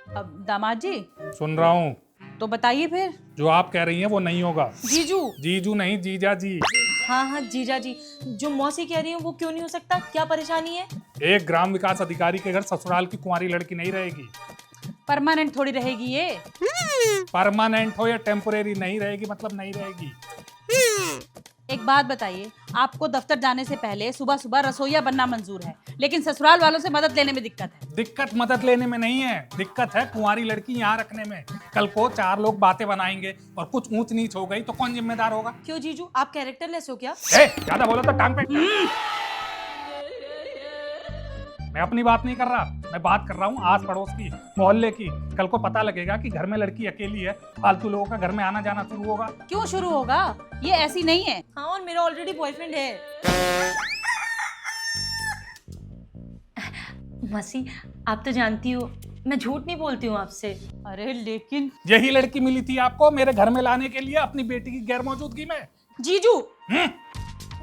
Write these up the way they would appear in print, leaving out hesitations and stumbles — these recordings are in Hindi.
अब दामाद जी सुन रहा हूँ। तो बताइए फिर। जो आप कह रही हैं वो नहीं होगा। जीजू। जीजू नहीं, जीजा जी। हाँ हाँ जीजा जी, जो मौसी कह रही है वो क्यों नहीं हो सकता? क्या परेशानी है? एक ग्राम विकास अधिकारी के घर ससुराल की कुंवारी लड़की नहीं रहेगी। परमानेंट थोड़ी रहेगी ये। परमानेंट हो या टेम्पोरेरी, नहीं रहेगी मतलब नहीं रहेगी। एक बात बताइए, आपको दफ्तर जाने से पहले सुबह सुबह रसोईया बनना मंजूर है, लेकिन ससुराल वालों से मदद लेने में दिक्कत है। दिक्कत मदद लेने में नहीं है, दिक्कत है कुंवारी लड़की यहाँ रखने में। कल को 4 लोग बातें बनाएंगे और कुछ ऊंच नीच हो गई तो कौन जिम्मेदार होगा? क्यों जीजू, आप कैरेक्टरलेस हो क्या? ज्यादा बोला तो टांग पे। मैं अपनी बात नहीं कर रहा, मैं बात कर रहा हूँ आस पड़ोस की, मोहल्ले की। कल को पता लगेगा कि घर में लड़की अकेली है, फालतू लोगों का घर में आना जाना शुरू होगा। क्यों शुरू होगा? ये ऐसी नहीं है। हाँ, और मेरा ऑलरेडी बॉयफ्रेंड है। मौसी, आप तो जानती हो मैं झूठ नहीं बोलती हूँ आपसे। अरे लेकिन यही लड़की मिली थी आपको मेरे घर में लाने के लिए अपनी बेटी की गैर मौजूदगी में। जीजू।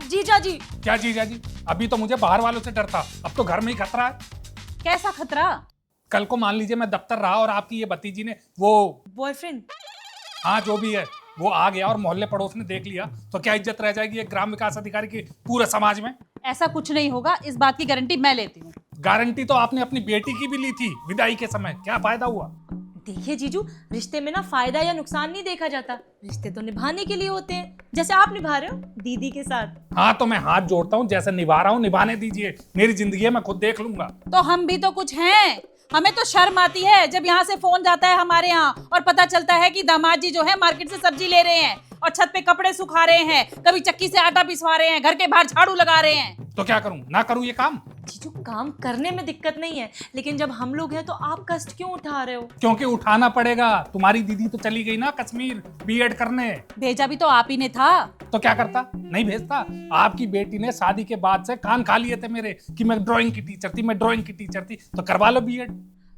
जीजा जी। क्या जीजा जी? अभी तो मुझे बाहर वालों से डर था, अब तो घर में ही खतरा है। कैसा खतरा? कल को मान लीजिए मैं दफ्तर रहा और आपकी ये भतीजी ने वो बॉयफ्रेंड, हाँ जो भी है वो आ गया और मोहल्ले पड़ोस ने देख लिया तो क्या इज्जत रह जाएगी एक ग्राम विकास अधिकारी की पूरे समाज में? ऐसा कुछ नहीं होगा, इस बात की गारंटी मैं लेती हूँ। गारंटी तो आपने अपनी बेटी की भी ली थी विदाई के समय, क्या फायदा हुआ? देखिए जीजू, रिश्ते में ना फायदा या नुकसान नहीं देखा जाता, रिश्ते तो निभाने के लिए होते हैं, जैसे आप निभा रहे हो दीदी के साथ। हाँ तो मैं हाथ जोड़ता हूँ, जैसे निभा रहा हूँ निभाने दीजिए, मेरी जिंदगी है मैं खुद देख लूंगा। तो हम भी तो कुछ हैं, हमें तो शर्म आती है जब यहाँ से फोन जाता है हमारे यहाँ और पता चलता है कि दामाद जी जो है मार्केट से सब्जी ले रहे हैं और छत पे कपड़े सुखा रहे हैं, कभी चक्की से आटा पिसवा रहे हैं, घर के बाहर झाड़ू लगा रहे हैं। तो क्या करूँ, ना करूँ ये काम? जीजू, काम करने में दिक्कत नहीं है, लेकिन जब हम लोग हैं तो आप कष्ट क्यों उठा रहे हो? क्योंकि उठाना पड़ेगा, तुम्हारी दीदी तो चली गई ना कश्मीर बीएड करने। भेजा भी तो आप ही ने था। तो क्या करता? नहीं भेजता। आपकी बेटी ने शादी के बाद से कान खा लिए थे मेरे कि मैं ड्राइंग की टीचर थी, मैं ड्राइंग की टीचर थी, तो करवा लो बीएड।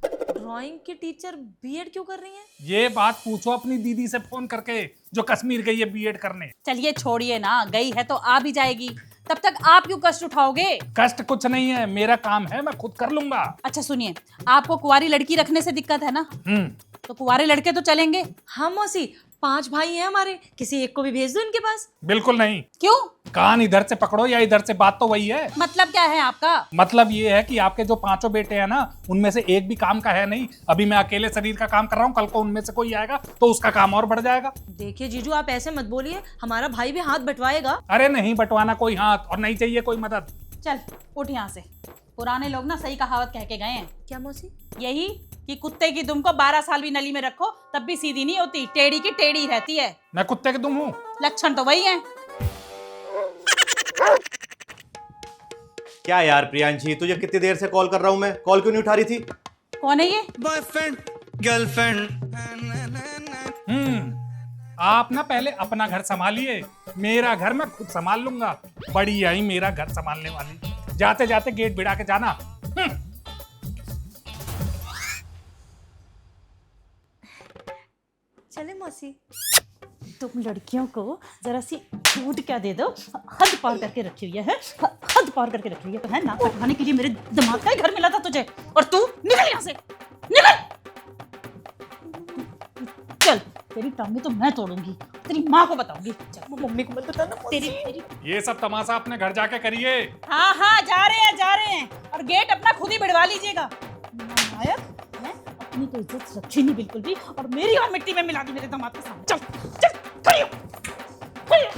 ड्राइंग की टीचर बीएड क्यों कर रही हैं? ये बात पूछो अपनी दीदी से फोन करके जो कश्मीर गई है बीएड करने। चलिए छोड़िए ना, गई है तो आ भी जाएगी, तब तक आप क्यों कष्ट उठाओगे? कष्ट कुछ नहीं है, मेरा काम है, मैं खुद कर लूंगा। अच्छा सुनिए, आपको कुंवारी लड़की रखने से दिक्कत है ना, तो कुंवारे लड़के तो चलेंगे। हाँ मौसी, 5 भाई हैं हमारे, किसी एक को भी भेज दो इनके पास। बिल्कुल नहीं। क्यों? कान इधर से पकड़ो या इधर से, बात तो वही है। मतलब क्या है आपका? मतलब ये है कि आपके जो 5 बेटे हैं ना, उनमें से एक भी काम का है नहीं। अभी मैं अकेले शरीर का काम कर रहा हूँ, कल को उनमें से कोई आएगा तो उसका काम और बढ़ जाएगा। देखिए जीजू, आप ऐसे मत बोलिए, हमारा भाई भी हाथ बंटवाएगा। अरे नहीं बंटवाना कोई हाथ, और नहीं चाहिए कोई मदद। चल उठ यहाँ से। पुराने लोग ना सही कहावत कह के गए हैं। क्या मौसी? यही कि कुत्ते की दुम को 12 साल भी नली में रखो तब भी सीधी नहीं होती, टेढ़ी की टेढ़ी रहती है। मैं कुत्ते के दुम हूँ? लक्षण तो वही है। क्या यार प्रियांशी, तुझे कितनी देर से कॉल कर रहा हूँ मैं, कॉल क्यों नहीं उठा रही थी? कौन है ये? Boyfriend girlfriend. आप ना पहले अपना घर संभालिए, मेरा घर मैं खुद संभाल लूंगा। बड़ी आई मेरा घर संभालने वाली, जाते जाते गेट भिड़ा के जाना। चले मौसी। तुम लड़कियों को जरा सी छूट क्या दे दो, हद पार करके रखी हुई है, हद पार करके रखी हुई है तो है। नाक कटवाने के लिए मेरे दिमाग का ही घर मिला था तुझे, और तू निकल यहाँ से, निकल। चल तेरी टांगे तो मैं तोड़ूंगी, तेरी माँ को बताऊंगी। चल मम्मी को मत बताना मौसी। तेरी ये सब तमाशा अपने घर जाके करिए। हाँ हाँ जा रहे हैं, और गेट अपना खुद ही भिड़वा लीजिएगा। नायक है, अपनी तो इज्जत रखी नहीं बिल्कुल भी, और मेरी और मिट्टी में मिला दी मेरे दामाद के साथ। चल चल खड़ी हो, खड़ी हो।